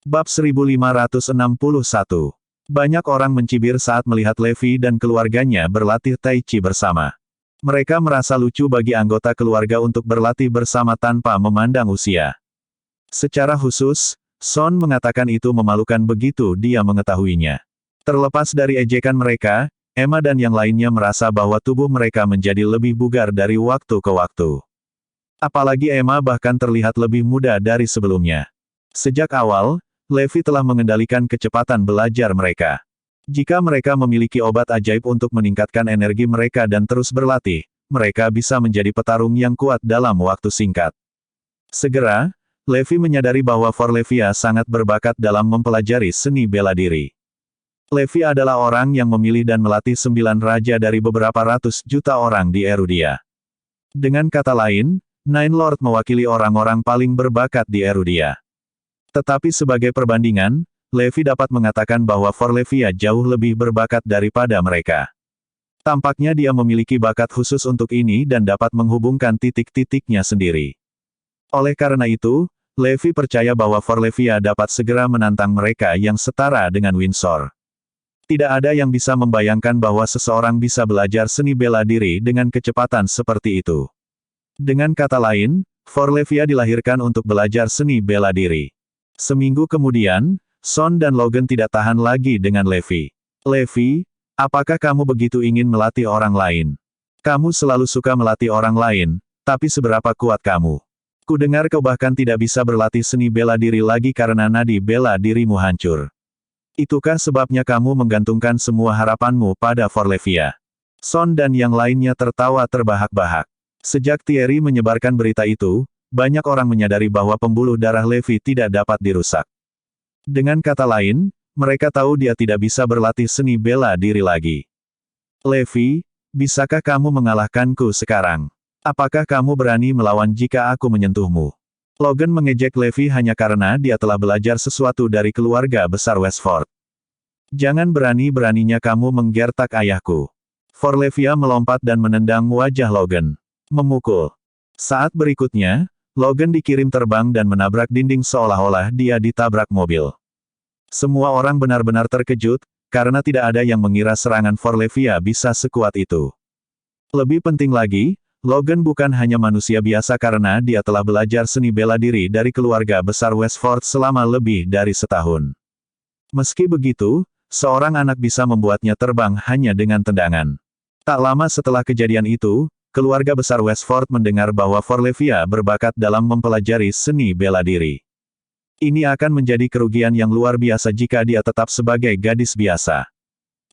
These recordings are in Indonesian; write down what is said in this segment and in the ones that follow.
Bab 1561. Banyak orang mencibir saat melihat Levi dan keluarganya berlatih Tai Chi bersama. Mereka merasa lucu bagi anggota keluarga untuk berlatih bersama tanpa memandang usia. Secara khusus, Son mengatakan itu memalukan begitu dia mengetahuinya. Terlepas dari ejekan mereka, Emma dan yang lainnya merasa bahwa tubuh mereka menjadi lebih bugar dari waktu ke waktu. Apalagi Emma bahkan terlihat lebih muda dari sebelumnya. Sejak awal, Levi telah mengendalikan kecepatan belajar mereka. Jika mereka memiliki obat ajaib untuk meningkatkan energi mereka dan terus berlatih, mereka bisa menjadi petarung yang kuat dalam waktu singkat. Segera, Levi menyadari bahwa Forlevia sangat berbakat dalam mempelajari seni bela diri. Levi adalah orang yang memilih dan melatih 9 raja dari beberapa ratus juta orang di Erudia. Dengan kata lain, Nine Lord mewakili orang-orang paling berbakat di Erudia. Tetapi sebagai perbandingan, Levi dapat mengatakan bahwa Forlevia jauh lebih berbakat daripada mereka. Tampaknya dia memiliki bakat khusus untuk ini dan dapat menghubungkan titik-titiknya sendiri. Oleh karena itu, Levi percaya bahwa Forlevia dapat segera menantang mereka yang setara dengan Windsor. Tidak ada yang bisa membayangkan bahwa seseorang bisa belajar seni bela diri dengan kecepatan seperti itu. Dengan kata lain, Forlevia dilahirkan untuk belajar seni bela diri. Seminggu kemudian, Son dan Logan tidak tahan lagi dengan Levi. Levi, apakah kamu begitu ingin melatih orang lain? Kamu selalu suka melatih orang lain, tapi seberapa kuat kamu? Kudengar kau bahkan tidak bisa berlatih seni bela diri lagi karena nadi bela dirimu hancur. Itukah sebabnya kamu menggantungkan semua harapanmu pada Forlevia? Son dan yang lainnya tertawa terbahak-bahak. Sejak Thierry menyebarkan berita itu, banyak orang menyadari bahwa pembuluh darah Levi tidak dapat dirusak. Dengan kata lain, mereka tahu dia tidak bisa berlatih seni bela diri lagi. Levi, bisakah kamu mengalahkanku sekarang? Apakah kamu berani melawan jika aku menyentuhmu? Logan mengejek Levi hanya karena dia telah belajar sesuatu dari keluarga besar Westford. Jangan berani-beraninya kamu menggertak ayahku. Forlevia melompat dan menendang wajah Logan. Memukul. Saat berikutnya, Logan dikirim terbang dan menabrak dinding seolah-olah dia ditabrak mobil. Semua orang benar-benar terkejut, karena tidak ada yang mengira serangan Forlevia bisa sekuat itu. Lebih penting lagi, Logan bukan hanya manusia biasa karena dia telah belajar seni bela diri dari keluarga besar Westford selama lebih dari setahun. Meski begitu, seorang anak bisa membuatnya terbang hanya dengan tendangan. Tak lama setelah kejadian itu, keluarga besar Westford mendengar bahwa Forlevia berbakat dalam mempelajari seni bela diri. Ini akan menjadi kerugian yang luar biasa jika dia tetap sebagai gadis biasa.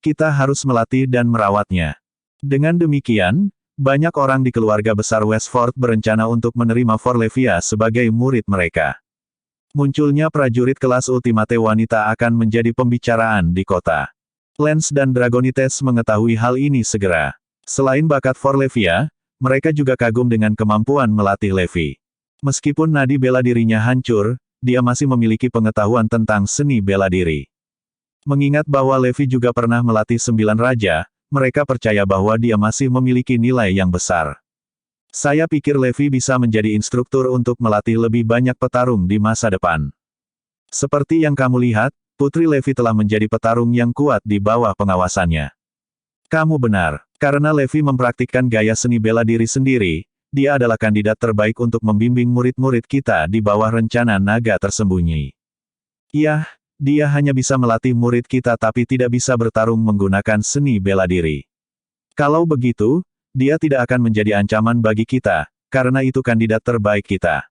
Kita harus melatih dan merawatnya. Dengan demikian, banyak orang di keluarga besar Westford berencana untuk menerima Forlevia sebagai murid mereka. Munculnya prajurit kelas ultimate wanita akan menjadi pembicaraan di kota. Lance dan Dragonites mengetahui hal ini segera. Selain bakat Forlevia, mereka juga kagum dengan kemampuan melatih Levi. Meskipun nadi bela dirinya hancur, dia masih memiliki pengetahuan tentang seni bela diri. Mengingat bahwa Levi juga pernah melatih 9 raja, mereka percaya bahwa dia masih memiliki nilai yang besar. Saya pikir Levi bisa menjadi instruktur untuk melatih lebih banyak petarung di masa depan. Seperti yang kamu lihat, Putri Levi telah menjadi petarung yang kuat di bawah pengawasannya. Kamu benar. Karena Levi mempraktikkan gaya seni bela diri sendiri, dia adalah kandidat terbaik untuk membimbing murid-murid kita di bawah rencana naga tersembunyi. Iya, dia hanya bisa melatih murid kita tapi tidak bisa bertarung menggunakan seni bela diri. Kalau begitu, dia tidak akan menjadi ancaman bagi kita, karena itu kandidat terbaik kita.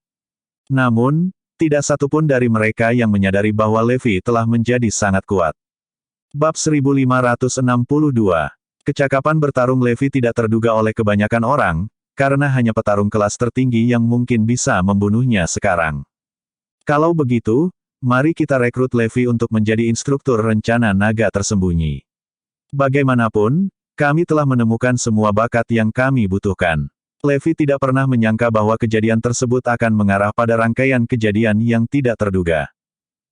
Namun, tidak satupun dari mereka yang menyadari bahwa Levi telah menjadi sangat kuat. Bab 1562. Kecakapan bertarung Levi tidak terduga oleh kebanyakan orang, karena hanya petarung kelas tertinggi yang mungkin bisa membunuhnya sekarang. Kalau begitu, mari kita rekrut Levi untuk menjadi instruktur rencana naga tersembunyi. Bagaimanapun, kami telah menemukan semua bakat yang kami butuhkan. Levi tidak pernah menyangka bahwa kejadian tersebut akan mengarah pada rangkaian kejadian yang tidak terduga.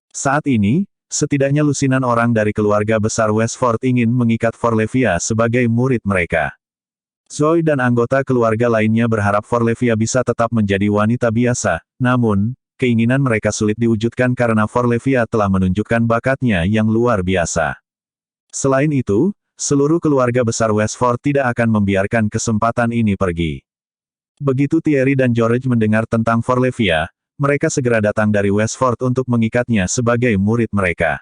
Saat ini, setidaknya lusinan orang dari keluarga besar Westford ingin mengikat Forlevia sebagai murid mereka. Zoe dan anggota keluarga lainnya berharap Forlevia bisa tetap menjadi wanita biasa, namun, keinginan mereka sulit diwujudkan karena Forlevia telah menunjukkan bakatnya yang luar biasa. Selain itu, seluruh keluarga besar Westford tidak akan membiarkan kesempatan ini pergi. Begitu Thierry dan George mendengar tentang Forlevia, mereka segera datang dari Westford untuk mengikatnya sebagai murid mereka.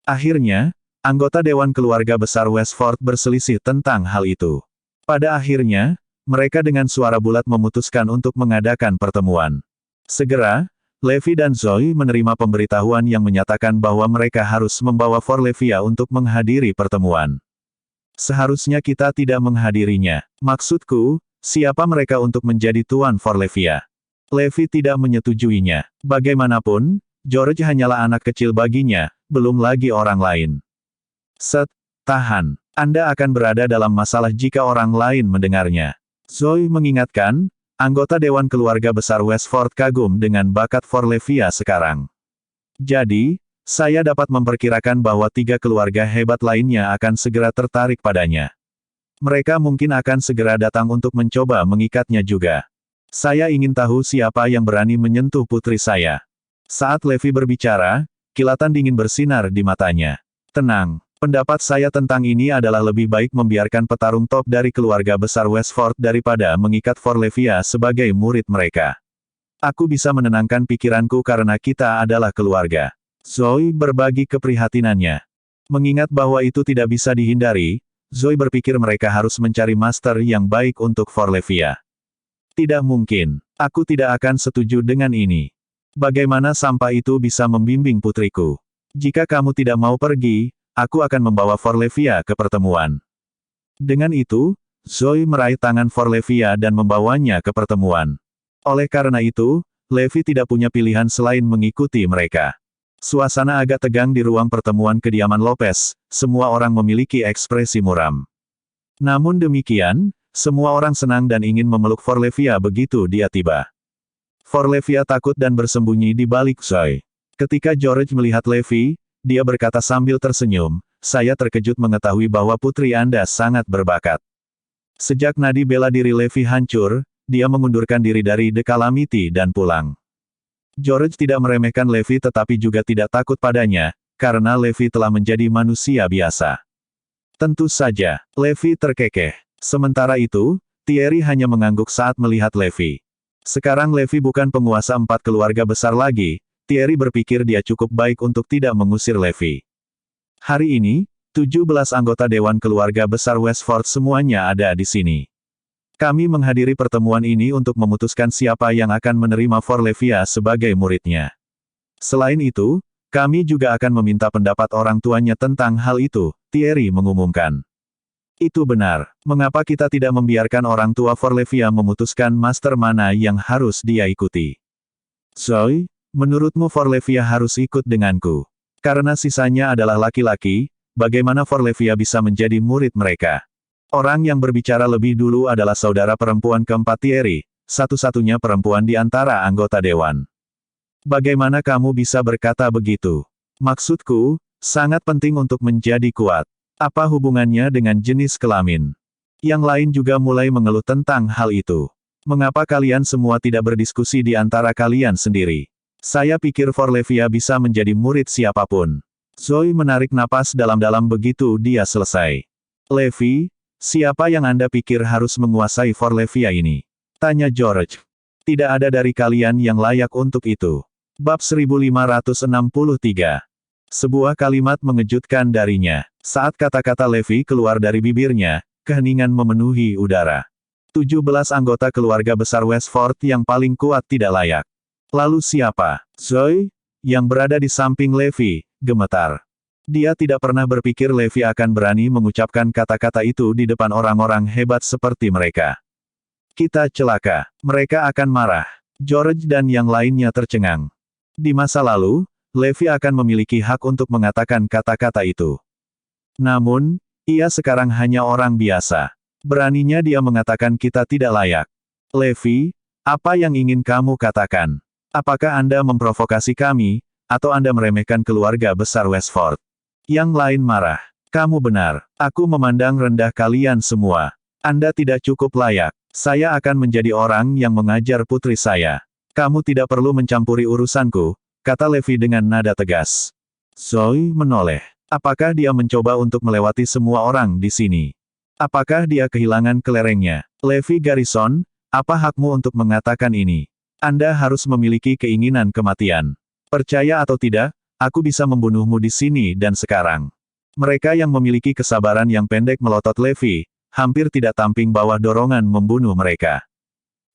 Akhirnya, anggota Dewan Keluarga Besar Westford berselisih tentang hal itu. Pada akhirnya, mereka dengan suara bulat memutuskan untuk mengadakan pertemuan. Segera, Levi dan Zoe menerima pemberitahuan yang menyatakan bahwa mereka harus membawa Forlevia untuk menghadiri pertemuan. Seharusnya kita tidak menghadirinya. Maksudku, siapa mereka untuk menjadi tuan Forlevia? Levi tidak menyetujuinya. Bagaimanapun, George hanyalah anak kecil baginya, belum lagi orang lain. Tahan. Anda akan berada dalam masalah jika orang lain mendengarnya. Zoe mengingatkan, anggota Dewan Keluarga Besar Westford kagum dengan bakat Forlevia sekarang. Jadi, saya dapat memperkirakan bahwa 3 keluarga hebat lainnya akan segera tertarik padanya. Mereka mungkin akan segera datang untuk mencoba mengikatnya juga. Saya ingin tahu siapa yang berani menyentuh putri saya. Saat Levi berbicara, kilatan dingin bersinar di matanya. Tenang, pendapat saya tentang ini adalah lebih baik membiarkan petarung top dari keluarga besar Westford daripada mengikat Forlevia sebagai murid mereka. Aku bisa menenangkan pikiranku karena kita adalah keluarga. Zoe berbagi keprihatinannya. Mengingat bahwa itu tidak bisa dihindari, Zoe berpikir mereka harus mencari master yang baik untuk Forlevia. Tidak mungkin. Aku tidak akan setuju dengan ini. Bagaimana sampah itu bisa membimbing putriku? Jika kamu tidak mau pergi, aku akan membawa Forlevia ke pertemuan. Dengan itu, Zoe meraih tangan Forlevia dan membawanya ke pertemuan. Oleh karena itu, Levi tidak punya pilihan selain mengikuti mereka. Suasana agak tegang di ruang pertemuan kediaman Lopez, semua orang memiliki ekspresi muram. Namun demikian, semua orang senang dan ingin memeluk Forlevia begitu dia tiba. Forlevia takut dan bersembunyi di balik Zoe. Ketika George melihat Levi, dia berkata sambil tersenyum, "Saya terkejut mengetahui bahwa putri Anda sangat berbakat." Sejak nadi bela diri Levi hancur, dia mengundurkan diri dari The Calamity dan pulang. George tidak meremehkan Levi tetapi juga tidak takut padanya, karena Levi telah menjadi manusia biasa. Tentu saja, Levi terkekeh. Sementara itu, Thierry hanya mengangguk saat melihat Levi. Sekarang Levi bukan penguasa 4 keluarga besar lagi, Thierry berpikir dia cukup baik untuk tidak mengusir Levi. Hari ini, 17 anggota Dewan Keluarga Besar Westford semuanya ada di sini. Kami menghadiri pertemuan ini untuk memutuskan siapa yang akan menerima Forlevia sebagai muridnya. Selain itu, kami juga akan meminta pendapat orang tuanya tentang hal itu, Thierry mengumumkan. Itu benar. Mengapa kita tidak membiarkan orang tua Forlevia memutuskan master mana yang harus dia ikuti? Zoe, menurutmu Forlevia harus ikut denganku. Karena sisanya adalah laki-laki, bagaimana Forlevia bisa menjadi murid mereka? Orang yang berbicara lebih dulu adalah saudara perempuan keempat Thierry, satu-satunya perempuan di antara anggota dewan. Bagaimana kamu bisa berkata begitu? Maksudku, sangat penting untuk menjadi kuat. Apa hubungannya dengan jenis kelamin? Yang lain juga mulai mengeluh tentang hal itu. Mengapa kalian semua tidak berdiskusi di antara kalian sendiri? Saya pikir Forlevia bisa menjadi murid siapapun. Zoe menarik napas dalam-dalam begitu dia selesai. Levi, siapa yang Anda pikir harus menguasai Forlevia ini? Tanya George. Tidak ada dari kalian yang layak untuk itu. Bab 1563. Sebuah kalimat mengejutkan darinya. Saat kata-kata Levi keluar dari bibirnya, keheningan memenuhi udara. 17 anggota keluarga besar Westford yang paling kuat tidak layak. Lalu siapa? Zoe? Yang berada di samping Levi, gemetar. Dia tidak pernah berpikir Levi akan berani mengucapkan kata-kata itu di depan orang-orang hebat seperti mereka. Kita celaka. Mereka akan marah. George dan yang lainnya tercengang. Di masa lalu, Levi akan memiliki hak untuk mengatakan kata-kata itu. Namun, ia sekarang hanya orang biasa. Beraninya dia mengatakan kita tidak layak. Levi, apa yang ingin kamu katakan? Apakah Anda memprovokasi kami, atau Anda meremehkan keluarga besar Westford? Yang lain marah. Kamu benar. Aku memandang rendah kalian semua. Anda tidak cukup layak. Saya akan menjadi orang yang mengajar putri saya. Kamu tidak perlu mencampuri urusanku, kata Levi dengan nada tegas. Zoe menoleh. Apakah dia mencoba untuk melewati semua orang di sini? Apakah dia kehilangan kelerengnya? Levi Garrison, apa hakmu untuk mengatakan ini? Anda harus memiliki keinginan kematian. Percaya atau tidak, aku bisa membunuhmu di sini dan sekarang. Mereka yang memiliki kesabaran yang pendek melotot Levi, hampir tidak tamping bawah dorongan membunuh mereka.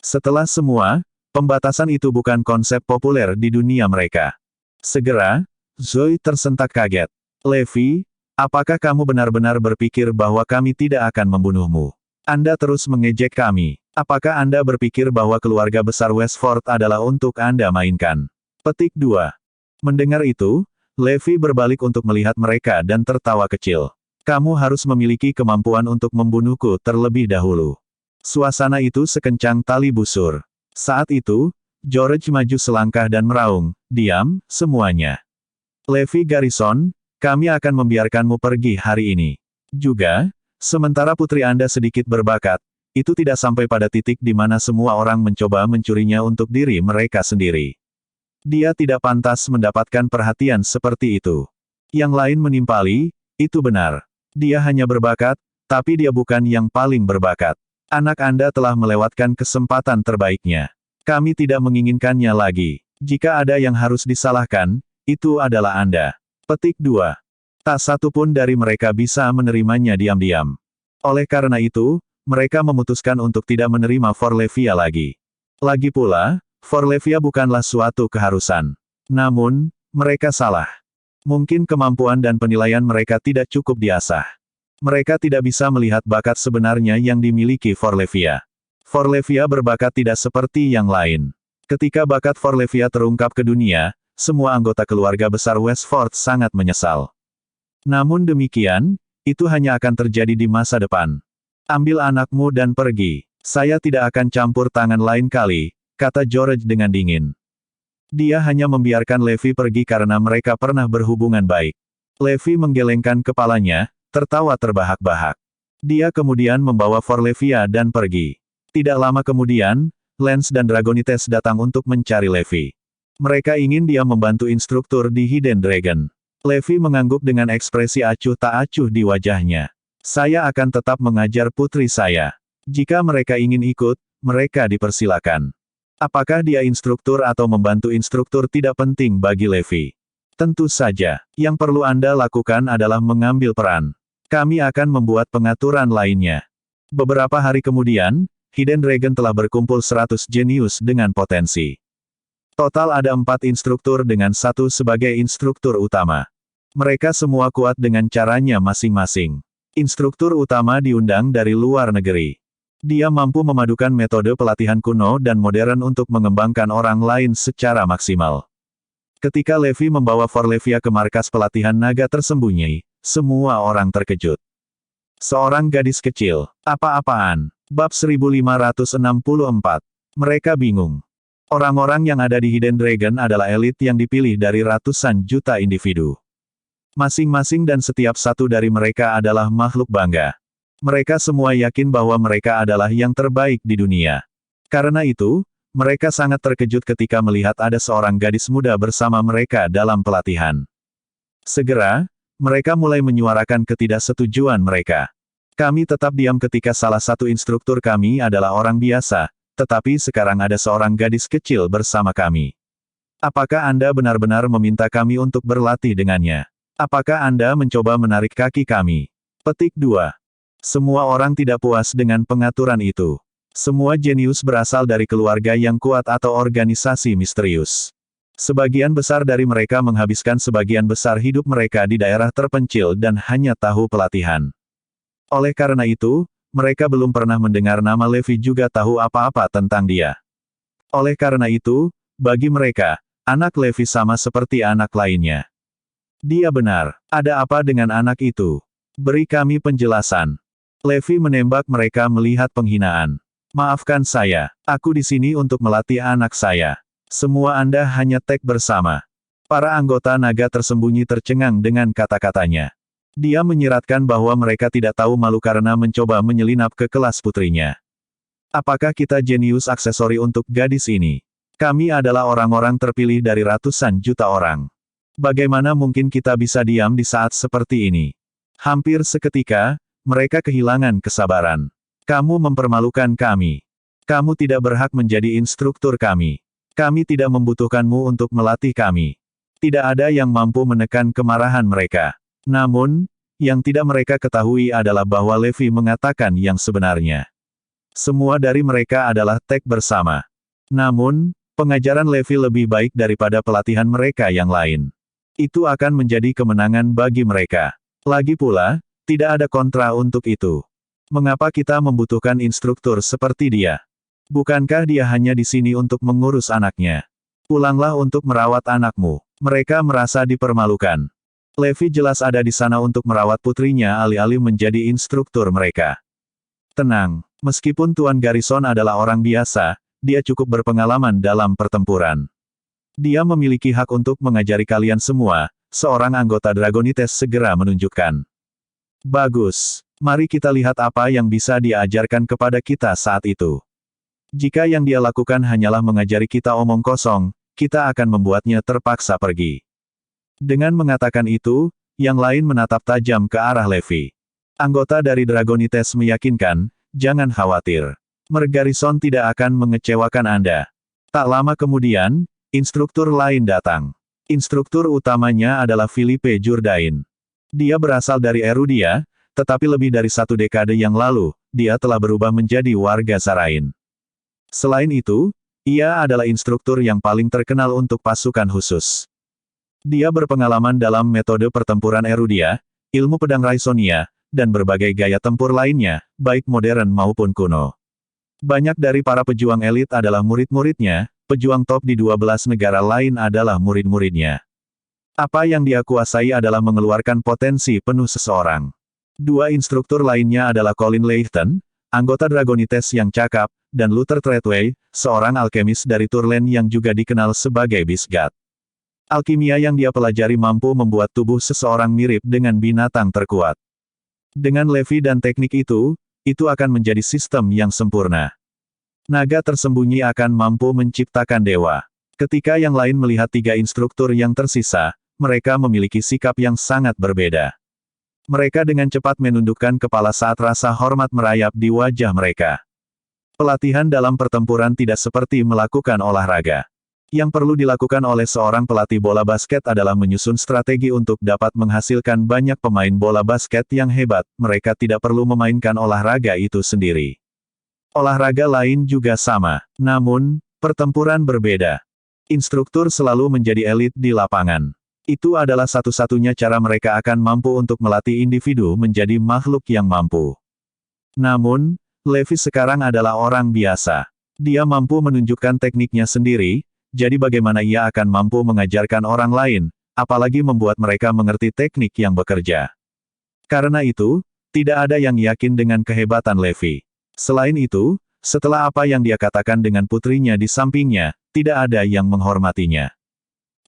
Setelah semua, pembatasan itu bukan konsep populer di dunia mereka. Segera, Zoe tersentak kaget. Levi, apakah kamu benar-benar berpikir bahwa kami tidak akan membunuhmu? Anda terus mengejek kami. Apakah Anda berpikir bahwa keluarga besar Westford adalah untuk Anda mainkan? Petik 2. Mendengar itu, Levi berbalik untuk melihat mereka dan tertawa kecil. Kamu harus memiliki kemampuan untuk membunuhku terlebih dahulu. Suasana itu sekencang tali busur. Saat itu, George maju selangkah dan meraung, diam, semuanya. Levi Garrison, kami akan membiarkanmu pergi hari ini. Juga, sementara putri Anda sedikit berbakat, itu tidak sampai pada titik di mana semua orang mencoba mencurinya untuk diri mereka sendiri. Dia tidak pantas mendapatkan perhatian seperti itu. Yang lain menimpali, itu benar. Dia hanya berbakat, tapi dia bukan yang paling berbakat. Anak Anda telah melewatkan kesempatan terbaiknya. Kami tidak menginginkannya lagi. Jika ada yang harus disalahkan, itu adalah Anda. Petik 2. Tak satu pun dari mereka bisa menerimanya diam-diam. Oleh karena itu, mereka memutuskan untuk tidak menerima Forlevia lagi. Lagi pula, Forlevia bukanlah suatu keharusan. Namun, mereka salah. Mungkin kemampuan dan penilaian mereka tidak cukup diasah. Mereka tidak bisa melihat bakat sebenarnya yang dimiliki Forlevia. Forlevia berbakat tidak seperti yang lain. Ketika bakat Forlevia terungkap ke dunia, semua anggota keluarga besar Westford sangat menyesal. Namun demikian, itu hanya akan terjadi di masa depan. Ambil anakmu dan pergi. Saya tidak akan campur tangan lain kali, kata George dengan dingin. Dia hanya membiarkan Levi pergi karena mereka pernah berhubungan baik. Levi menggelengkan kepalanya, tertawa terbahak-bahak. Dia kemudian membawa Forlevia dan pergi. Tidak lama kemudian, Lance dan Dragonites datang untuk mencari Levi. Mereka ingin dia membantu instruktur di Hidden Dragon. Levi mengangguk dengan ekspresi acuh tak acuh di wajahnya. Saya akan tetap mengajar putri saya. Jika mereka ingin ikut, mereka dipersilakan. Apakah dia instruktur atau membantu instruktur tidak penting bagi Levi. Tentu saja, yang perlu Anda lakukan adalah mengambil peran. Kami akan membuat pengaturan lainnya. Beberapa hari kemudian, Hidden Dragon telah berkumpul 100 jenius dengan potensi. Total ada 4 instruktur dengan 1 sebagai instruktur utama. Mereka semua kuat dengan caranya masing-masing. Instruktur utama diundang dari luar negeri. Dia mampu memadukan metode pelatihan kuno dan modern untuk mengembangkan orang lain secara maksimal. Ketika Levi membawa Forlevia ke markas pelatihan naga tersembunyi, semua orang terkejut. Seorang gadis kecil, apa-apaan? Bab 1564. Mereka bingung. Orang-orang yang ada di Hidden Dragon adalah elit yang dipilih dari ratusan juta individu. Masing-masing dan setiap satu dari mereka adalah makhluk bangga. Mereka semua yakin bahwa mereka adalah yang terbaik di dunia. Karena itu, mereka sangat terkejut ketika melihat ada seorang gadis muda bersama mereka dalam pelatihan. Segera, mereka mulai menyuarakan ketidaksetujuan mereka. Kami tetap diam ketika salah satu instruktur kami adalah orang biasa, tetapi sekarang ada seorang gadis kecil bersama kami. Apakah Anda benar-benar meminta kami untuk berlatih dengannya? Apakah Anda mencoba menarik kaki kami? Petik 2. Semua orang tidak puas dengan pengaturan itu. Semua jenius berasal dari keluarga yang kuat atau organisasi misterius. Sebagian besar dari mereka menghabiskan sebagian besar hidup mereka di daerah terpencil dan hanya tahu pelatihan. Oleh karena itu, mereka belum pernah mendengar nama Levi juga tahu apa-apa tentang dia. Oleh karena itu, bagi mereka, anak Levi sama seperti anak lainnya. Dia benar. Ada apa dengan anak itu? Beri kami penjelasan. Levi menembak mereka melihat penghinaan. Maafkan saya, aku di sini untuk melatih anak saya. Semua Anda hanya tek bersama. Para anggota naga tersembunyi tercengang dengan kata-katanya. Dia menyiratkan bahwa mereka tidak tahu malu karena mencoba menyelinap ke kelas putrinya. Apakah kita jenius aksesori untuk gadis ini? Kami adalah orang-orang terpilih dari ratusan juta orang. Bagaimana mungkin kita bisa diam di saat seperti ini? Hampir seketika, mereka kehilangan kesabaran. Kamu mempermalukan kami. Kamu tidak berhak menjadi instruktur kami. Kami tidak membutuhkanmu untuk melatih kami. Tidak ada yang mampu menekan kemarahan mereka. Namun, yang tidak mereka ketahui adalah bahwa Levi mengatakan yang sebenarnya. Semua dari mereka adalah tag bersama. Namun, pengajaran Levi lebih baik daripada pelatihan mereka yang lain. Itu akan menjadi kemenangan bagi mereka. Lagi pula, tidak ada kontra untuk itu. Mengapa kita membutuhkan instruktur seperti dia? Bukankah dia hanya di sini untuk mengurus anaknya? Pulanglah untuk merawat anakmu. Mereka merasa dipermalukan. Levi jelas ada di sana untuk merawat putrinya alih-alih menjadi instruktur mereka. Tenang, meskipun Tuan Garrison adalah orang biasa, dia cukup berpengalaman dalam pertempuran. Dia memiliki hak untuk mengajari kalian semua, seorang anggota Dragonites segera menunjukkan. Bagus, mari kita lihat apa yang bisa dia ajarkan kepada kita saat itu. Jika yang dia lakukan hanyalah mengajari kita omong kosong, kita akan membuatnya terpaksa pergi. Dengan mengatakan itu, yang lain menatap tajam ke arah Levi. Anggota dari Dragonites meyakinkan, jangan khawatir. Garrison tidak akan mengecewakan Anda. Tak lama kemudian, instruktur lain datang. Instruktur utamanya adalah Philippe Jourdain. Dia berasal dari Erudia, tetapi lebih dari 1 dekade yang lalu, dia telah berubah menjadi warga Zarain. Selain itu, ia adalah instruktur yang paling terkenal untuk pasukan khusus. Dia berpengalaman dalam metode pertempuran Erudia, ilmu pedang Raisonia, dan berbagai gaya tempur lainnya, baik modern maupun kuno. Banyak dari para pejuang elit adalah murid-muridnya, pejuang top di 12 negara lain adalah murid-muridnya. Apa yang dia kuasai adalah mengeluarkan potensi penuh seseorang. 2 instruktur lainnya adalah Colin Leighton, anggota Dragonites yang cakap, dan Luther Treadway, seorang alkemis dari Turlen yang juga dikenal sebagai Beast God. Alkimia yang dia pelajari mampu membuat tubuh seseorang mirip dengan binatang terkuat. Dengan Levi dan teknik itu akan menjadi sistem yang sempurna. Naga tersembunyi akan mampu menciptakan dewa. Ketika yang lain melihat 3 instruktur yang tersisa, mereka memiliki sikap yang sangat berbeda. Mereka dengan cepat menundukkan kepala saat rasa hormat merayap di wajah mereka. Pelatihan dalam pertempuran tidak seperti melakukan olahraga. Yang perlu dilakukan oleh seorang pelatih bola basket adalah menyusun strategi untuk dapat menghasilkan banyak pemain bola basket yang hebat. Mereka tidak perlu memainkan olahraga itu sendiri. Olahraga lain juga sama, namun, pertempuran berbeda. Instruktur selalu menjadi elit di lapangan. Itu adalah satu-satunya cara mereka akan mampu untuk melatih individu menjadi makhluk yang mampu. Namun, Levi sekarang adalah orang biasa. Dia mampu menunjukkan tekniknya sendiri, jadi bagaimana ia akan mampu mengajarkan orang lain, apalagi membuat mereka mengerti teknik yang bekerja. Karena itu, tidak ada yang yakin dengan kehebatan Levi. Selain itu, setelah apa yang dia katakan dengan putrinya di sampingnya, tidak ada yang menghormatinya.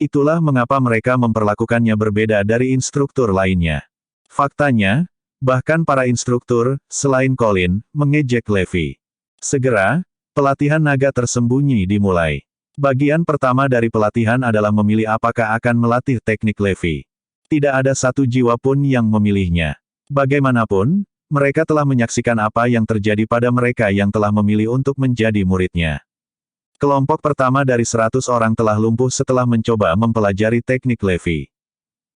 Itulah mengapa mereka memperlakukannya berbeda dari instruktur lainnya. Faktanya, bahkan para instruktur, selain Colin, mengejek Levi. Segera, pelatihan naga tersembunyi dimulai. Bagian pertama dari pelatihan adalah memilih apakah akan melatih teknik Levi. Tidak ada satu jiwa pun yang memilihnya. Bagaimanapun, mereka telah menyaksikan apa yang terjadi pada mereka yang telah memilih untuk menjadi muridnya. Kelompok pertama dari 100 orang telah lumpuh setelah mencoba mempelajari teknik Levi.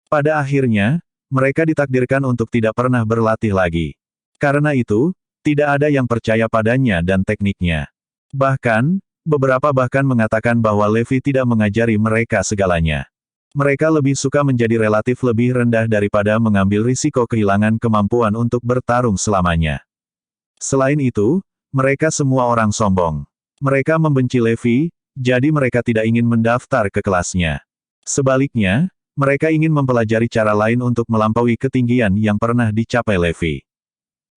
Pada akhirnya, mereka ditakdirkan untuk tidak pernah berlatih lagi. Karena itu, tidak ada yang percaya padanya dan tekniknya. Bahkan, beberapa bahkan mengatakan bahwa Levi tidak mengajari mereka segalanya. Mereka lebih suka menjadi relatif lebih rendah daripada mengambil risiko kehilangan kemampuan untuk bertarung selamanya. Selain itu, mereka semua orang sombong. Mereka membenci Levi, jadi mereka tidak ingin mendaftar ke kelasnya. Sebaliknya, mereka ingin mempelajari cara lain untuk melampaui ketinggian yang pernah dicapai Levi.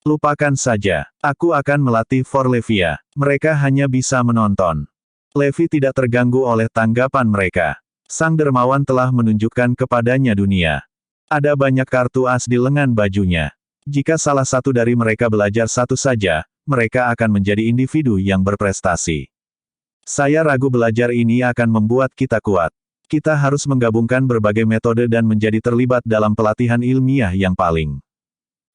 Lupakan saja, aku akan melatih Forlevia. Mereka hanya bisa menonton. Levi tidak terganggu oleh tanggapan mereka. Sang dermawan telah menunjukkan kepadanya dunia. Ada banyak kartu as di lengan bajunya. Jika salah satu dari mereka belajar satu saja, mereka akan menjadi individu yang berprestasi. Saya ragu belajar ini akan membuat kita kuat. Kita harus menggabungkan berbagai metode dan menjadi terlibat dalam pelatihan ilmiah yang paling.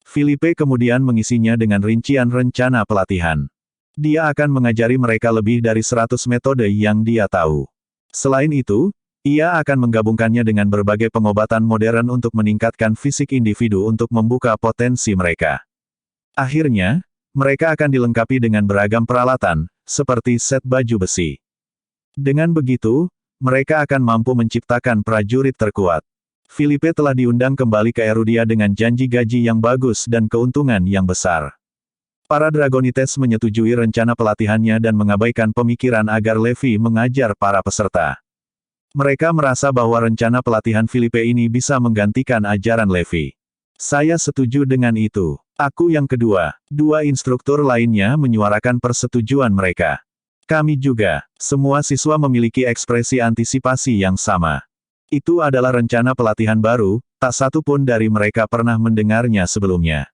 Filipe kemudian mengisinya dengan rincian rencana pelatihan. Dia akan mengajari mereka lebih dari 100 metode yang dia tahu. Selain itu, ia akan menggabungkannya dengan berbagai pengobatan modern untuk meningkatkan fisik individu untuk membuka potensi mereka. Akhirnya, mereka akan dilengkapi dengan beragam peralatan, seperti set baju besi. Dengan begitu, mereka akan mampu menciptakan prajurit terkuat. Filipe telah diundang kembali ke Erudia dengan janji gaji yang bagus dan keuntungan yang besar. Para Dragonites menyetujui rencana pelatihannya dan mengabaikan pemikiran agar Levi mengajar para peserta. Mereka merasa bahwa rencana pelatihan Filipe ini bisa menggantikan ajaran Levi. Saya setuju dengan itu. Aku yang kedua. Dua instruktur lainnya menyuarakan persetujuan mereka. Kami juga. Semua siswa memiliki ekspresi antisipasi yang sama. Itu adalah rencana pelatihan baru, tak satu pun dari mereka pernah mendengarnya sebelumnya.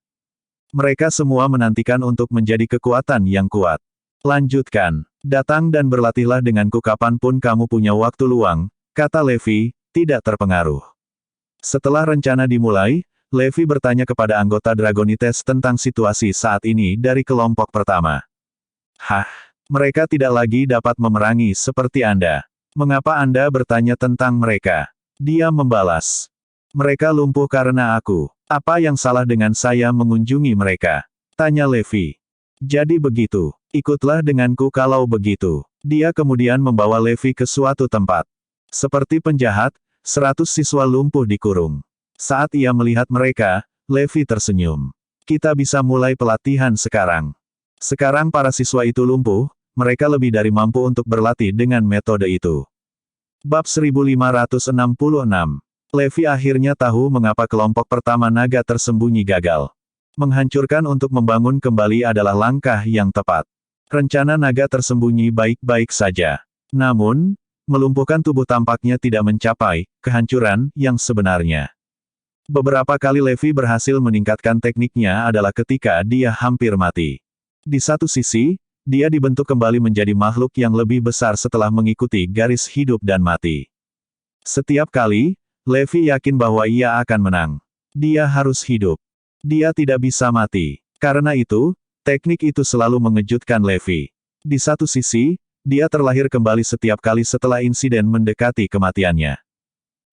Mereka semua menantikan untuk menjadi kekuatan yang kuat. Lanjutkan. Datang dan berlatihlah denganku kapanpun kamu punya waktu luang, kata Levi, tidak terpengaruh. Setelah rencana dimulai, Levi bertanya kepada anggota Dragonites tentang situasi saat ini dari kelompok pertama. Hah? Mereka tidak lagi dapat memerangi seperti Anda. Mengapa Anda bertanya tentang mereka? Dia membalas. Mereka lumpuh karena aku. Apa yang salah dengan saya mengunjungi mereka? Tanya Levi. Jadi begitu. Ikutlah denganku kalau begitu. Dia kemudian membawa Levi ke suatu tempat. Seperti penjahat, 100 siswa lumpuh dikurung. Saat ia melihat mereka, Levi tersenyum. Kita bisa mulai pelatihan sekarang. Sekarang para siswa itu lumpuh, mereka lebih dari mampu untuk berlatih dengan metode itu. Bab 1566. Levi akhirnya tahu mengapa kelompok pertama naga tersembunyi gagal. Menghancurkan untuk membangun kembali adalah langkah yang tepat. Rencana naga tersembunyi baik-baik saja. Namun, melumpuhkan tubuh tampaknya tidak mencapai kehancuran yang sebenarnya. Beberapa kali Levi berhasil meningkatkan tekniknya adalah ketika dia hampir mati. Di satu sisi, dia dibentuk kembali menjadi makhluk yang lebih besar setelah mengikuti garis hidup dan mati. Setiap kali, Levi yakin bahwa ia akan menang. Dia harus hidup. Dia tidak bisa mati. Karena itu, teknik itu selalu mengejutkan Levi. Di satu sisi, dia terlahir kembali setiap kali setelah insiden mendekati kematiannya.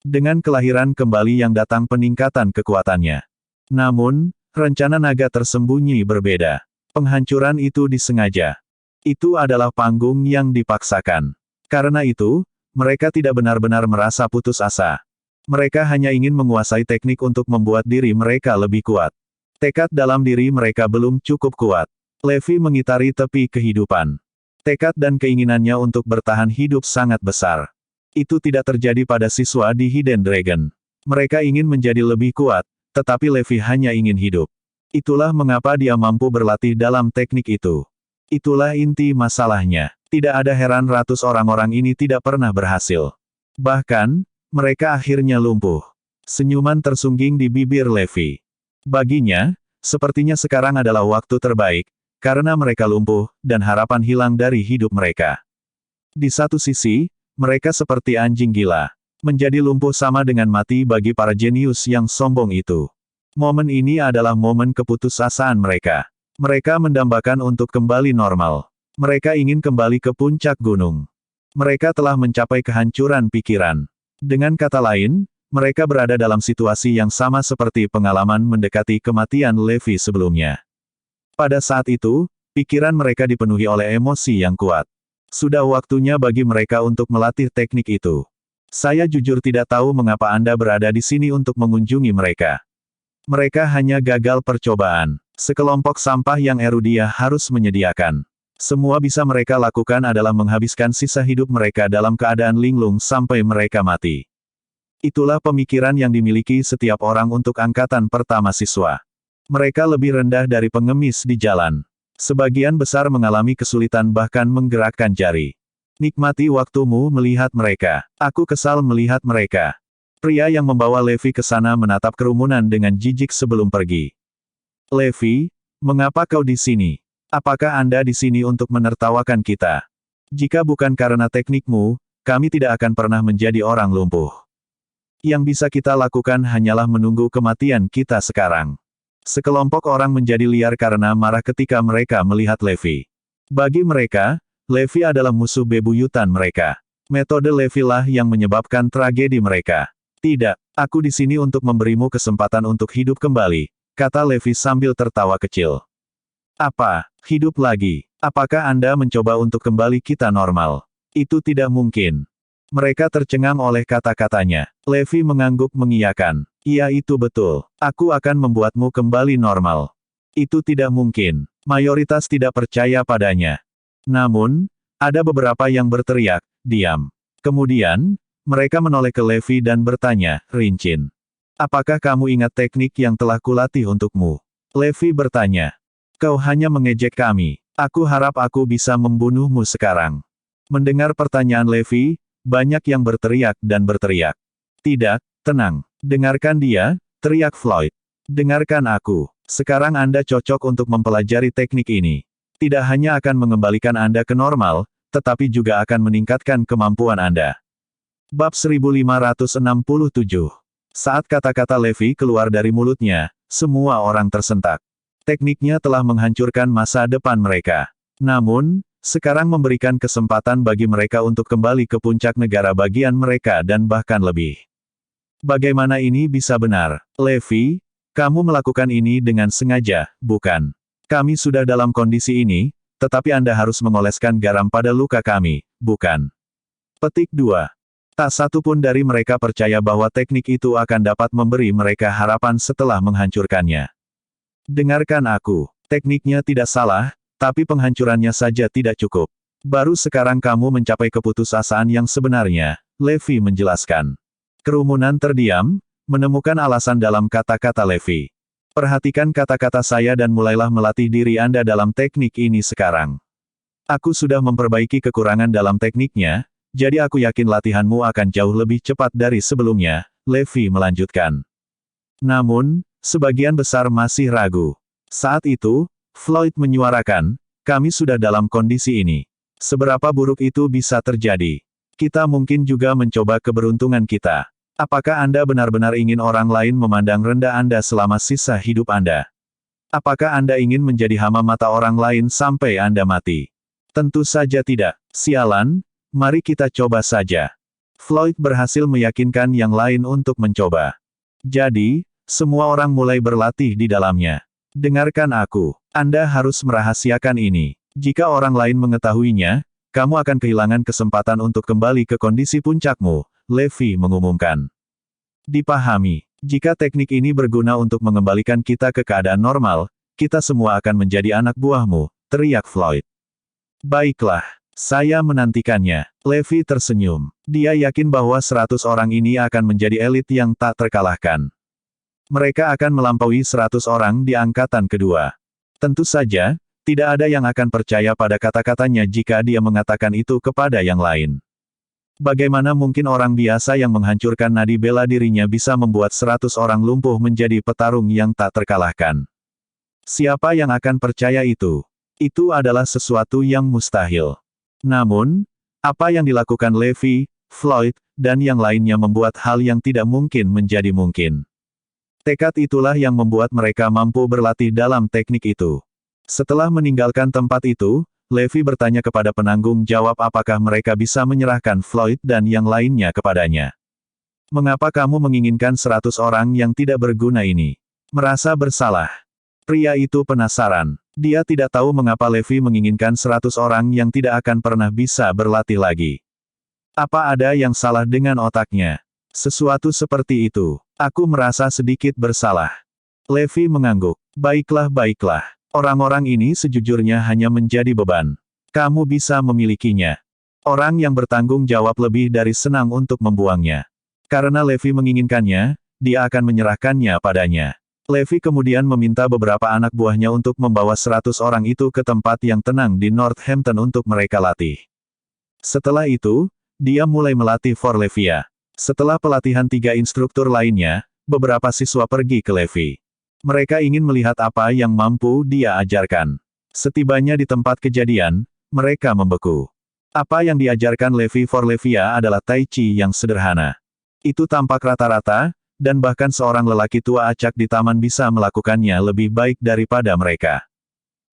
Dengan kelahiran kembali yang datang peningkatan kekuatannya. Namun, rencana naga tersembunyi berbeda. Penghancuran itu disengaja. Itu adalah panggung yang dipaksakan. Karena itu, mereka tidak benar-benar merasa putus asa. Mereka hanya ingin menguasai teknik untuk membuat diri mereka lebih kuat. Tekad dalam diri mereka belum cukup kuat. Levi mengitari tepi kehidupan. Tekad dan keinginannya untuk bertahan hidup sangat besar. Itu tidak terjadi pada siswa di Hidden Dragon. Mereka ingin menjadi lebih kuat, tetapi Levi hanya ingin hidup. Itulah mengapa dia mampu berlatih dalam teknik itu. Itulah inti masalahnya. Tidak ada heran ratus orang-orang ini tidak pernah berhasil. Bahkan, mereka akhirnya lumpuh. Senyuman tersungging di bibir Levi. Baginya, sepertinya sekarang adalah waktu terbaik, karena mereka lumpuh, dan harapan hilang dari hidup mereka. Di satu sisi, mereka seperti anjing gila. Menjadi lumpuh sama dengan mati bagi para jenius yang sombong itu. Momen ini adalah momen keputusasaan mereka. Mereka mendambakan untuk kembali normal. Mereka ingin kembali ke puncak gunung. Mereka telah mencapai kehancuran pikiran. Dengan kata lain, mereka berada dalam situasi yang sama seperti pengalaman mendekati kematian Levi sebelumnya. Pada saat itu, pikiran mereka dipenuhi oleh emosi yang kuat. Sudah waktunya bagi mereka untuk melatih teknik itu. Saya jujur tidak tahu mengapa Anda berada di sini untuk mengunjungi mereka. Mereka hanya gagal percobaan. Sekelompok sampah yang Erudia harus menyediakan. Semua bisa mereka lakukan adalah menghabiskan sisa hidup mereka dalam keadaan linglung sampai mereka mati. Itulah pemikiran yang dimiliki setiap orang untuk angkatan pertama siswa. Mereka lebih rendah dari pengemis di jalan. Sebagian besar mengalami kesulitan bahkan menggerakkan jari. Nikmati waktumu melihat mereka. Aku kesal melihat mereka. Pria yang membawa Levi ke sana menatap kerumunan dengan jijik sebelum pergi. Levi, mengapa kau di sini? Apakah Anda di sini untuk menertawakan kita? Jika bukan karena teknikmu, kami tidak akan pernah menjadi orang lumpuh. Yang bisa kita lakukan hanyalah menunggu kematian kita sekarang. Sekelompok orang menjadi liar karena marah ketika mereka melihat Levi. Bagi mereka, Levi adalah musuh bebuyutan mereka. Metode Levi lah yang menyebabkan tragedi mereka. Tidak, aku di sini untuk memberimu kesempatan untuk hidup kembali, kata Levi sambil tertawa kecil. Apa, hidup lagi? Apakah Anda mencoba untuk kembali kita normal? Itu tidak mungkin. Mereka tercengang oleh kata-katanya. Levi mengangguk mengiyakan. Iya itu betul. Aku akan membuatmu kembali normal. Itu tidak mungkin. Mayoritas tidak percaya padanya. Namun, ada beberapa yang berteriak, diam. Kemudian, mereka menoleh ke Levi dan bertanya, Rincin. Apakah kamu ingat teknik yang telah kulatih untukmu? Levi bertanya. Kau hanya mengejek kami. Aku harap aku bisa membunuhmu sekarang. Mendengar pertanyaan Levi, banyak yang berteriak dan berteriak. Tidak, tenang. Dengarkan dia, teriak Floyd. Dengarkan aku. Sekarang Anda cocok untuk mempelajari teknik ini. Tidak hanya akan mengembalikan Anda ke normal, tetapi juga akan meningkatkan kemampuan Anda. Bab 1567. Saat kata-kata Levi keluar dari mulutnya, semua orang tersentak. Tekniknya telah menghancurkan masa depan mereka. Namun, sekarang memberikan kesempatan bagi mereka untuk kembali ke puncak negara bagian mereka dan bahkan lebih. Bagaimana ini bisa benar? Levi, kamu melakukan ini dengan sengaja, bukan? Kami sudah dalam kondisi ini, tetapi Anda harus mengoleskan garam pada luka kami, bukan? Petik 2. Tak satu pun dari mereka percaya bahwa teknik itu akan dapat memberi mereka harapan setelah menghancurkannya. Dengarkan aku, tekniknya tidak salah, tapi penghancurannya saja tidak cukup. Baru sekarang kamu mencapai keputusasaan yang sebenarnya, Levi menjelaskan. Kerumunan terdiam, menemukan alasan dalam kata-kata Levi. Perhatikan kata-kata saya dan mulailah melatih diri Anda dalam teknik ini sekarang. Aku sudah memperbaiki kekurangan dalam tekniknya, jadi aku yakin latihanmu akan jauh lebih cepat dari sebelumnya, Levi melanjutkan. Namun, sebagian besar masih ragu. Saat itu, Floyd menyuarakan, kami sudah dalam kondisi ini. Seberapa buruk itu bisa terjadi? Kita mungkin juga mencoba keberuntungan kita. Apakah Anda benar-benar ingin orang lain memandang rendah Anda selama sisa hidup Anda? Apakah Anda ingin menjadi hama mata orang lain sampai Anda mati? Tentu saja tidak. Sialan, mari kita coba saja. Floyd berhasil meyakinkan yang lain untuk mencoba. Jadi, semua orang mulai berlatih di dalamnya. Dengarkan aku. Anda harus merahasiakan ini. Jika orang lain mengetahuinya, kamu akan kehilangan kesempatan untuk kembali ke kondisi puncakmu, Levi mengumumkan. Dipahami. Jika teknik ini berguna untuk mengembalikan kita ke keadaan normal, kita semua akan menjadi anak buahmu, teriak Floyd. Baiklah. Saya menantikannya. Levi tersenyum. Dia yakin bahwa 100 orang ini akan menjadi elit yang tak terkalahkan. Mereka akan melampaui 100 orang di angkatan kedua. Tentu saja, tidak ada yang akan percaya pada kata-katanya jika dia mengatakan itu kepada yang lain. Bagaimana mungkin orang biasa yang menghancurkan nadi bela dirinya bisa membuat 100 orang lumpuh menjadi petarung yang tak terkalahkan? Siapa yang akan percaya itu? Itu adalah sesuatu yang mustahil. Namun, apa yang dilakukan Levi, Floyd, dan yang lainnya membuat hal yang tidak mungkin menjadi mungkin. Tekad itulah yang membuat mereka mampu berlatih dalam teknik itu. Setelah meninggalkan tempat itu, Levi bertanya kepada penanggung jawab apakah mereka bisa menyerahkan Floyd dan yang lainnya kepadanya. Mengapa kamu menginginkan 100 orang yang tidak berguna ini? Merasa bersalah. Pria itu penasaran. Dia tidak tahu mengapa Levi menginginkan 100 orang yang tidak akan pernah bisa berlatih lagi. Apa ada yang salah dengan otaknya? Sesuatu seperti itu. Aku merasa sedikit bersalah. Levi mengangguk. Baiklah, baiklah. Orang-orang ini sejujurnya hanya menjadi beban. Kamu bisa memilikinya. Orang yang bertanggung jawab lebih dari senang untuk membuangnya. Karena Levi menginginkannya, dia akan menyerahkannya padanya. Levi kemudian meminta beberapa anak buahnya untuk membawa 100 orang itu ke tempat yang tenang di Northampton untuk mereka latih. Setelah itu, dia mulai melatih Forlevia. Setelah pelatihan 3 instruktur lainnya, beberapa siswa pergi ke Levi. Mereka ingin melihat apa yang mampu dia ajarkan. Setibanya di tempat kejadian, mereka membeku. Apa yang diajarkan Levi Forlevia adalah Tai Chi yang sederhana. Itu tampak rata-rata, dan bahkan seorang lelaki tua acak di taman bisa melakukannya lebih baik daripada mereka.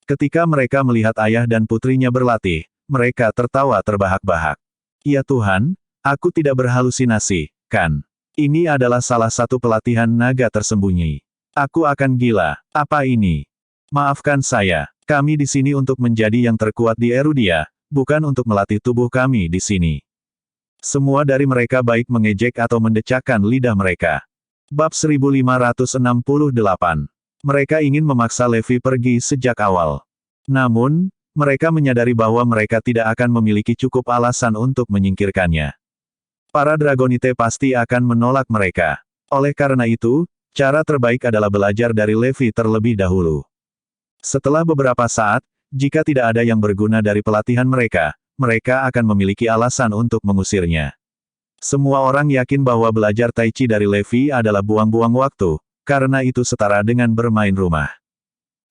Ketika mereka melihat ayah dan putrinya berlatih, mereka tertawa terbahak-bahak. Ya Tuhan, aku tidak berhalusinasi, kan? Ini adalah salah satu pelatihan naga tersembunyi. Aku akan gila. Apa ini? Maafkan saya. Kami di sini untuk menjadi yang terkuat di Erudia, bukan untuk melatih tubuh kami di sini. Semua dari mereka baik mengejek atau mendecakkan lidah mereka. Bab 1568. Mereka ingin memaksa Levi pergi sejak awal. Namun, mereka menyadari bahwa mereka tidak akan memiliki cukup alasan untuk menyingkirkannya. Para Dragonite pasti akan menolak mereka. Oleh karena itu, cara terbaik adalah belajar dari Levi terlebih dahulu. Setelah beberapa saat, jika tidak ada yang berguna dari pelatihan mereka, mereka akan memiliki alasan untuk mengusirnya. Semua orang yakin bahwa belajar Tai Chi dari Levi adalah buang-buang waktu, karena itu setara dengan bermain rumah.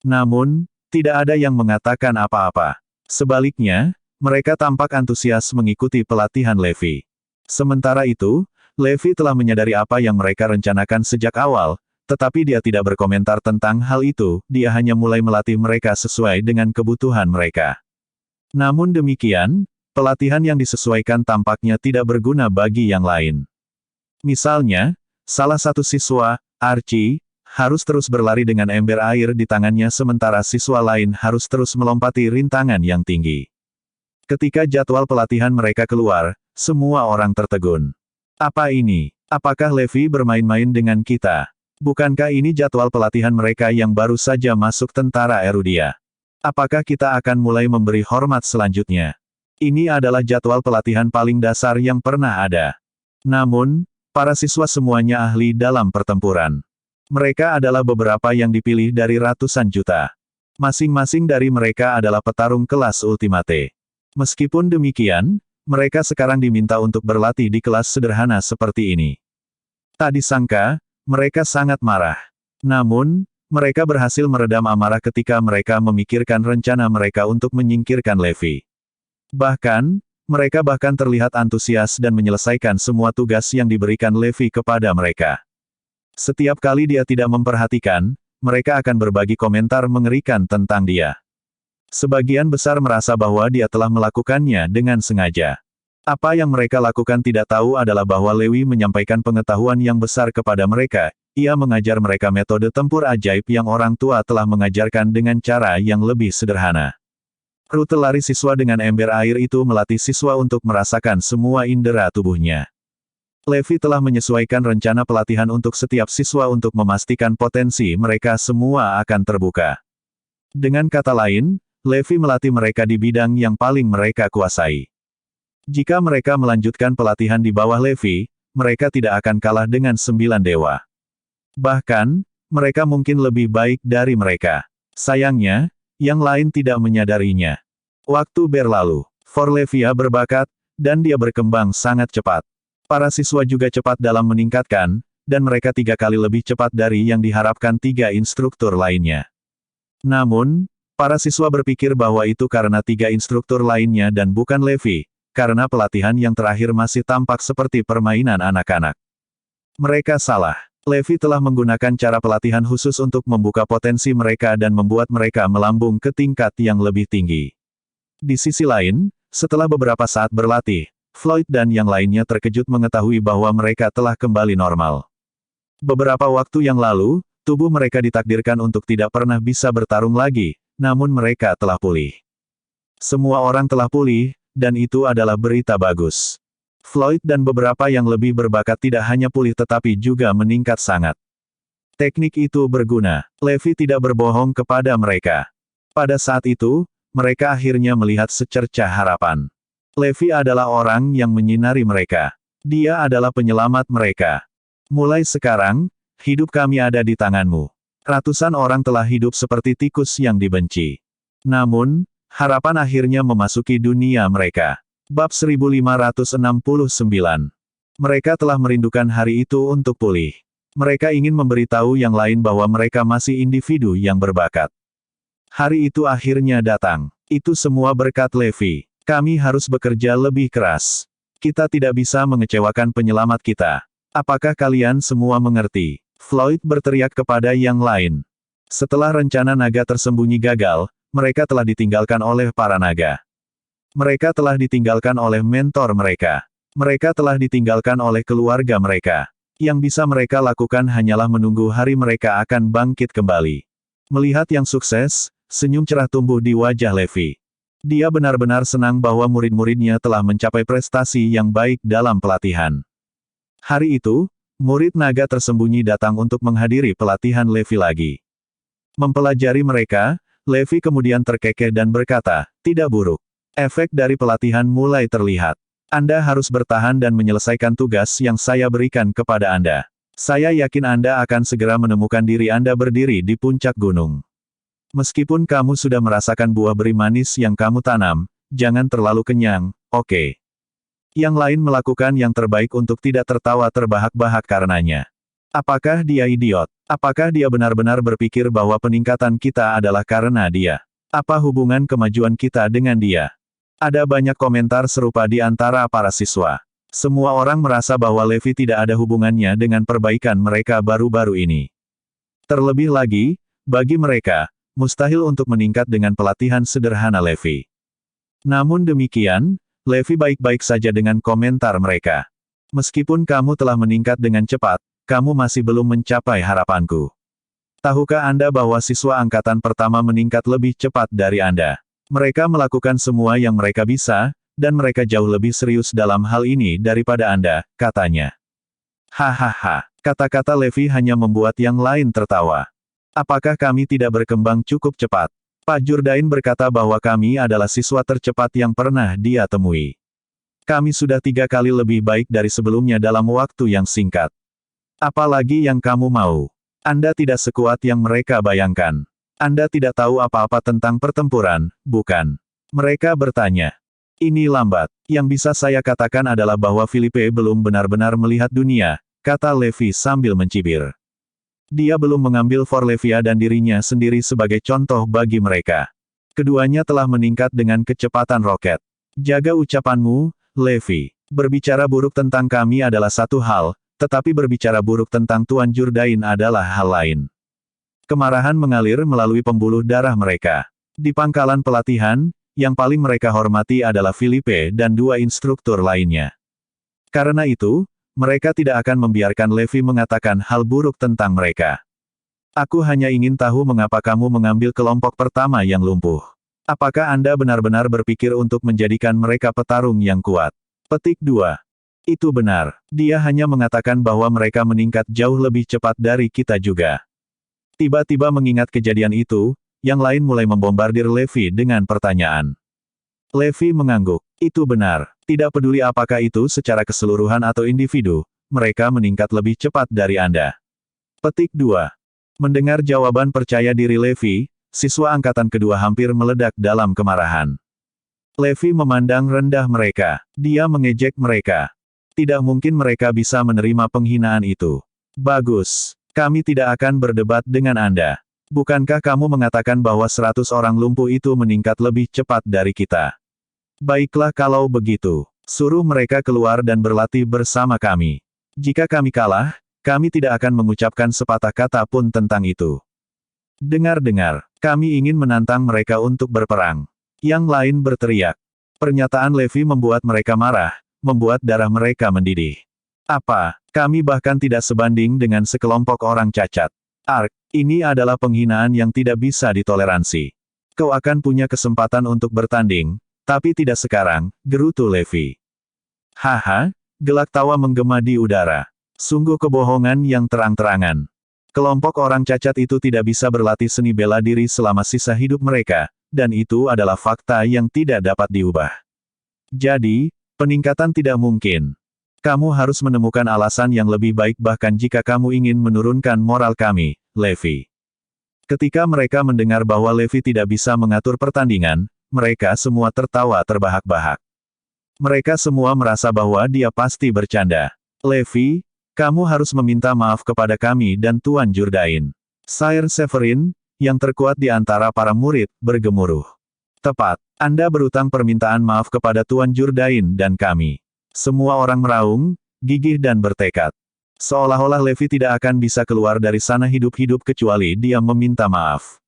Namun, tidak ada yang mengatakan apa-apa. Sebaliknya, mereka tampak antusias mengikuti pelatihan Levi. Sementara itu, Levi telah menyadari apa yang mereka rencanakan sejak awal, tetapi dia tidak berkomentar tentang hal itu, dia hanya mulai melatih mereka sesuai dengan kebutuhan mereka. Namun demikian, pelatihan yang disesuaikan tampaknya tidak berguna bagi yang lain. Misalnya, salah satu siswa, Archie, harus terus berlari dengan ember air di tangannya sementara siswa lain harus terus melompati rintangan yang tinggi. Ketika jadwal pelatihan mereka keluar, semua orang tertegun. Apa ini? Apakah Levi bermain-main dengan kita? Bukankah ini jadwal pelatihan mereka yang baru saja masuk tentara Erudia? Apakah kita akan mulai memberi hormat selanjutnya? Ini adalah jadwal pelatihan paling dasar yang pernah ada. Namun, para siswa semuanya ahli dalam pertempuran. Mereka adalah beberapa yang dipilih dari ratusan juta. Masing-masing dari mereka adalah petarung kelas Ultimate. Meskipun demikian, mereka sekarang diminta untuk berlatih di kelas sederhana seperti ini. Tak disangka, mereka sangat marah. Namun, mereka berhasil meredam amarah ketika mereka memikirkan rencana mereka untuk menyingkirkan Levi. Bahkan, mereka bahkan terlihat antusias dan menyelesaikan semua tugas yang diberikan Levi kepada mereka. Setiap kali dia tidak memperhatikan, mereka akan berbagi komentar mengerikan tentang dia. Sebagian besar merasa bahwa dia telah melakukannya dengan sengaja. Apa yang mereka lakukan tidak tahu adalah bahwa Levi menyampaikan pengetahuan yang besar kepada mereka. Ia mengajar mereka metode tempur ajaib yang orang tua telah mengajarkan dengan cara yang lebih sederhana. Rute lari siswa dengan ember air itu melatih siswa untuk merasakan semua indera tubuhnya. Levi telah menyesuaikan rencana pelatihan untuk setiap siswa untuk memastikan potensi mereka semua akan terbuka. Dengan kata lain, Levi melatih mereka di bidang yang paling mereka kuasai. Jika mereka melanjutkan pelatihan di bawah Levi, mereka tidak akan kalah dengan 9 dewa. Bahkan, mereka mungkin lebih baik dari mereka. Sayangnya, yang lain tidak menyadarinya. Waktu berlalu, Forlevia berbakat, dan dia berkembang sangat cepat. Para siswa juga cepat dalam meningkatkan, dan mereka 3 kali lebih cepat dari yang diharapkan 3 instruktur lainnya. Namun, para siswa berpikir bahwa itu karena 3 instruktur lainnya dan bukan Levi, karena pelatihan yang terakhir masih tampak seperti permainan anak-anak. Mereka salah. Levi telah menggunakan cara pelatihan khusus untuk membuka potensi mereka dan membuat mereka melambung ke tingkat yang lebih tinggi. Di sisi lain, setelah beberapa saat berlatih, Floyd dan yang lainnya terkejut mengetahui bahwa mereka telah kembali normal. Beberapa waktu yang lalu, tubuh mereka ditakdirkan untuk tidak pernah bisa bertarung lagi, namun mereka telah pulih. Semua orang telah pulih, dan itu adalah berita bagus. Floyd dan beberapa yang lebih berbakat tidak hanya pulih tetapi juga meningkat sangat. Teknik itu berguna. Levi tidak berbohong kepada mereka. Pada saat itu, mereka akhirnya melihat secercah harapan. Levi adalah orang yang menyinari mereka. Dia adalah penyelamat mereka. Mulai sekarang, hidup kami ada di tanganmu. Ratusan orang telah hidup seperti tikus yang dibenci. Namun, harapan akhirnya memasuki dunia mereka. Bab 1569. Mereka telah merindukan hari itu untuk pulih. Mereka ingin memberitahu yang lain bahwa mereka masih individu yang berbakat. Hari itu akhirnya datang. Itu semua berkat Levi. Kami harus bekerja lebih keras. Kita tidak bisa mengecewakan penyelamat kita. Apakah kalian semua mengerti? Floyd berteriak kepada yang lain. Setelah rencana naga tersembunyi gagal, mereka telah ditinggalkan oleh para naga. Mereka telah ditinggalkan oleh mentor mereka. Mereka telah ditinggalkan oleh keluarga mereka. Yang bisa mereka lakukan hanyalah menunggu hari mereka akan bangkit kembali. Melihat yang sukses, senyum cerah tumbuh di wajah Levi. Dia benar-benar senang bahwa murid-muridnya telah mencapai prestasi yang baik dalam pelatihan. Hari itu, murid naga tersembunyi datang untuk menghadiri pelatihan Levi lagi. Mempelajari mereka, Levi kemudian terkekeh dan berkata, "Tidak buruk. Efek dari pelatihan mulai terlihat. Anda harus bertahan dan menyelesaikan tugas yang saya berikan kepada Anda. Saya yakin Anda akan segera menemukan diri Anda berdiri di puncak gunung. Meskipun kamu sudah merasakan buah beri manis yang kamu tanam, jangan terlalu kenyang, oke?" Yang lain melakukan yang terbaik untuk tidak tertawa terbahak-bahak karenanya. Apakah dia idiot? Apakah dia benar-benar berpikir bahwa peningkatan kita adalah karena dia? Apa hubungan kemajuan kita dengan dia? Ada banyak komentar serupa di antara para siswa. Semua orang merasa bahwa Levi tidak ada hubungannya dengan perbaikan mereka baru-baru ini. Terlebih lagi, bagi mereka, mustahil untuk meningkat dengan pelatihan sederhana Levi. Namun demikian, Levi baik-baik saja dengan komentar mereka. Meskipun kamu telah meningkat dengan cepat, kamu masih belum mencapai harapanku. Tahukah Anda bahwa siswa angkatan pertama meningkat lebih cepat dari Anda? Mereka melakukan semua yang mereka bisa, dan mereka jauh lebih serius dalam hal ini daripada Anda, katanya. Hahaha, kata-kata Levi hanya membuat yang lain tertawa. Apakah kami tidak berkembang cukup cepat? Pak Jourdain berkata bahwa kami adalah siswa tercepat yang pernah dia temui. Kami sudah 3 kali lebih baik dari sebelumnya dalam waktu yang singkat. Apalagi yang kamu mau? Anda tidak sekuat yang mereka bayangkan. Anda tidak tahu apa-apa tentang pertempuran, bukan? Mereka bertanya. Ini lambat. Yang bisa saya katakan adalah bahwa Filipe belum benar-benar melihat dunia, kata Levi sambil mencibir. Dia belum mengambil Forlevia dan dirinya sendiri sebagai contoh bagi mereka. Keduanya telah meningkat dengan kecepatan roket. Jaga ucapanmu, Levi. Berbicara buruk tentang kami adalah satu hal, tetapi berbicara buruk tentang Tuan Jourdain adalah hal lain. Kemarahan mengalir melalui pembuluh darah mereka. Di pangkalan pelatihan, yang paling mereka hormati adalah Filipe dan 2 instruktur lainnya. Karena itu, mereka tidak akan membiarkan Levi mengatakan hal buruk tentang mereka. Aku hanya ingin tahu mengapa kamu mengambil kelompok pertama yang lumpuh. Apakah Anda benar-benar berpikir untuk menjadikan mereka petarung yang kuat? Petik 2. Itu benar. Dia hanya mengatakan bahwa mereka meningkat jauh lebih cepat dari kita juga. Tiba-tiba mengingat kejadian itu, yang lain mulai membombardir Levi dengan pertanyaan. Levi mengangguk. Itu benar. Tidak peduli apakah itu secara keseluruhan atau individu, mereka meningkat lebih cepat dari Anda. Petik 2. Mendengar jawaban percaya diri Levi, siswa angkatan kedua hampir meledak dalam kemarahan. Levi memandang rendah mereka. Dia mengejek mereka. Tidak mungkin mereka bisa menerima penghinaan itu. Bagus. Kami tidak akan berdebat dengan Anda. Bukankah kamu mengatakan bahwa 100 orang lumpuh itu meningkat lebih cepat dari kita? Baiklah kalau begitu. Suruh mereka keluar dan berlatih bersama kami. Jika kami kalah, kami tidak akan mengucapkan sepatah kata pun tentang itu. Dengar-dengar, kami ingin menantang mereka untuk berperang. Yang lain berteriak. Pernyataan Levi membuat mereka marah, membuat darah mereka mendidih. Apa? Kami bahkan tidak sebanding dengan sekelompok orang cacat. Ark, ini adalah penghinaan yang tidak bisa ditoleransi. Kau akan punya kesempatan untuk bertanding, tapi tidak sekarang, gerutu Levi. Haha, gelak tawa menggema di udara. Sungguh kebohongan yang terang-terangan. Kelompok orang cacat itu tidak bisa berlatih seni bela diri selama sisa hidup mereka, dan itu adalah fakta yang tidak dapat diubah. Jadi, peningkatan tidak mungkin. Kamu harus menemukan alasan yang lebih baik bahkan jika kamu ingin menurunkan moral kami, Levi. Ketika mereka mendengar bahwa Levi tidak bisa mengatur pertandingan, mereka semua tertawa terbahak-bahak. Mereka semua merasa bahwa dia pasti bercanda. Levi, kamu harus meminta maaf kepada kami dan Tuan Jourdain. Sire Severin, yang terkuat di antara para murid, bergemuruh. Tepat. Anda berutang permintaan maaf kepada Tuan Jourdain dan kami. Semua orang meraung, gigih dan bertekad. Seolah-olah Levi tidak akan bisa keluar dari sana hidup-hidup kecuali dia meminta maaf.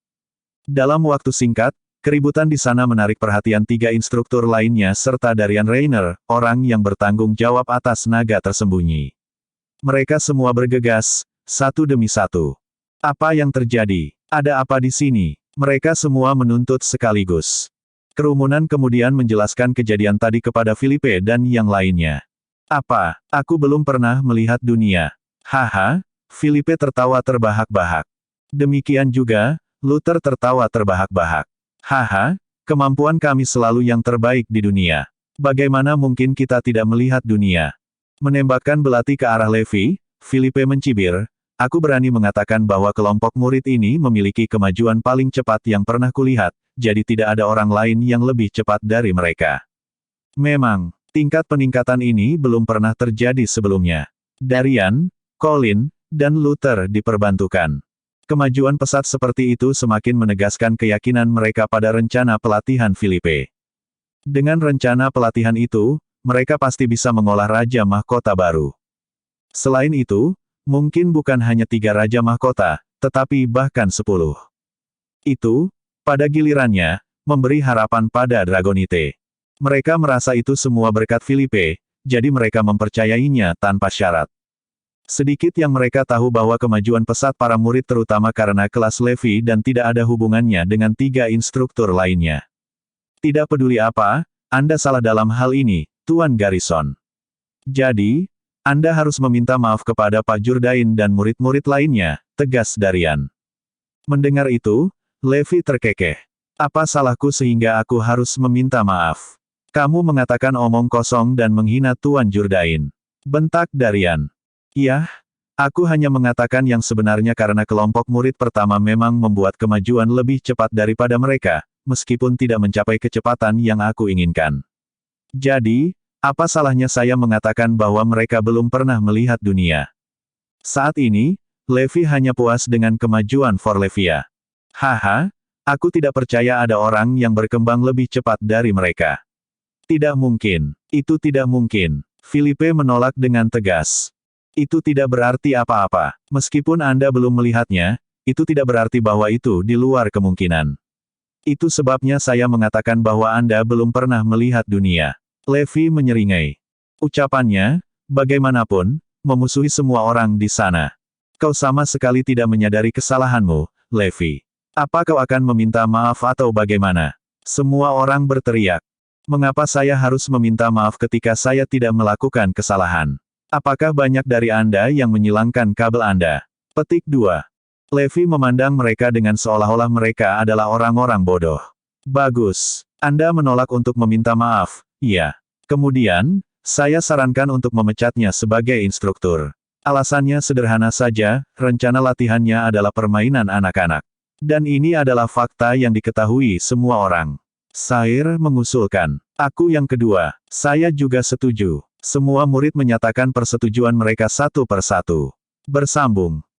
Dalam waktu singkat, keributan di sana menarik perhatian 3 instruktur lainnya serta Darian Rainer, orang yang bertanggung jawab atas naga tersembunyi. Mereka semua bergegas, satu demi satu. Apa yang terjadi? Ada apa di sini? Mereka semua menuntut sekaligus. Kerumunan kemudian menjelaskan kejadian tadi kepada Filipe dan yang lainnya. Apa? Aku belum pernah melihat dunia. Haha, Filipe tertawa terbahak-bahak. Demikian juga, Luther tertawa terbahak-bahak. Haha, kemampuan kami selalu yang terbaik di dunia. Bagaimana mungkin kita tidak melihat dunia? Menembakkan belati ke arah Levi, Filipe mencibir, aku berani mengatakan bahwa kelompok murid ini memiliki kemajuan paling cepat yang pernah kulihat, jadi tidak ada orang lain yang lebih cepat dari mereka. Memang, tingkat peningkatan ini belum pernah terjadi sebelumnya. Darian, Colin, dan Luther diperbantukan. Kemajuan pesat seperti itu semakin menegaskan keyakinan mereka pada rencana pelatihan Filipe. Dengan rencana pelatihan itu, mereka pasti bisa mengolah Raja Mahkota baru. Selain itu, mungkin bukan hanya 3 Raja Mahkota, tetapi bahkan 10. Itu, pada gilirannya, memberi harapan pada Dragonite. Mereka merasa itu semua berkat Filipe, jadi mereka mempercayainya tanpa syarat. Sedikit yang mereka tahu bahwa kemajuan pesat para murid terutama karena kelas Levi dan tidak ada hubungannya dengan 3 instruktur lainnya. Tidak peduli apa, Anda salah dalam hal ini, Tuan Garrison. Jadi, Anda harus meminta maaf kepada Pak Jourdain dan murid-murid lainnya, tegas Darian. Mendengar itu, Levi terkekeh. Apa salahku sehingga aku harus meminta maaf? Kamu mengatakan omong kosong dan menghina Tuan Jourdain. Bentak Darian. Iya, aku hanya mengatakan yang sebenarnya karena kelompok murid pertama memang membuat kemajuan lebih cepat daripada mereka, meskipun tidak mencapai kecepatan yang aku inginkan. Jadi, apa salahnya saya mengatakan bahwa mereka belum pernah melihat dunia? Saat ini, Levi hanya puas dengan kemajuan Forlevia. Haha, aku tidak percaya ada orang yang berkembang lebih cepat dari mereka. Tidak mungkin, itu tidak mungkin. Filipe menolak dengan tegas. Itu tidak berarti apa-apa. Meskipun Anda belum melihatnya, itu tidak berarti bahwa itu di luar kemungkinan. Itu sebabnya saya mengatakan bahwa Anda belum pernah melihat dunia. Levi menyeringai. Ucapannya, bagaimanapun, memusuhi semua orang di sana. Kau sama sekali tidak menyadari kesalahanmu, Levi. Apa kau akan meminta maaf atau bagaimana? Semua orang berteriak. Mengapa saya harus meminta maaf ketika saya tidak melakukan kesalahan? Apakah banyak dari Anda yang menyilangkan kabel Anda? Petik 2. Levi memandang mereka dengan seolah-olah mereka adalah orang-orang bodoh. Bagus. Anda menolak untuk meminta maaf, iya. Kemudian, saya sarankan untuk memecatnya sebagai instruktur. Alasannya sederhana saja, rencana latihannya adalah permainan anak-anak. Dan ini adalah fakta yang diketahui semua orang. Sair mengusulkan. Aku yang kedua. Saya juga setuju. Semua murid menyatakan persetujuan mereka satu persatu. Bersambung.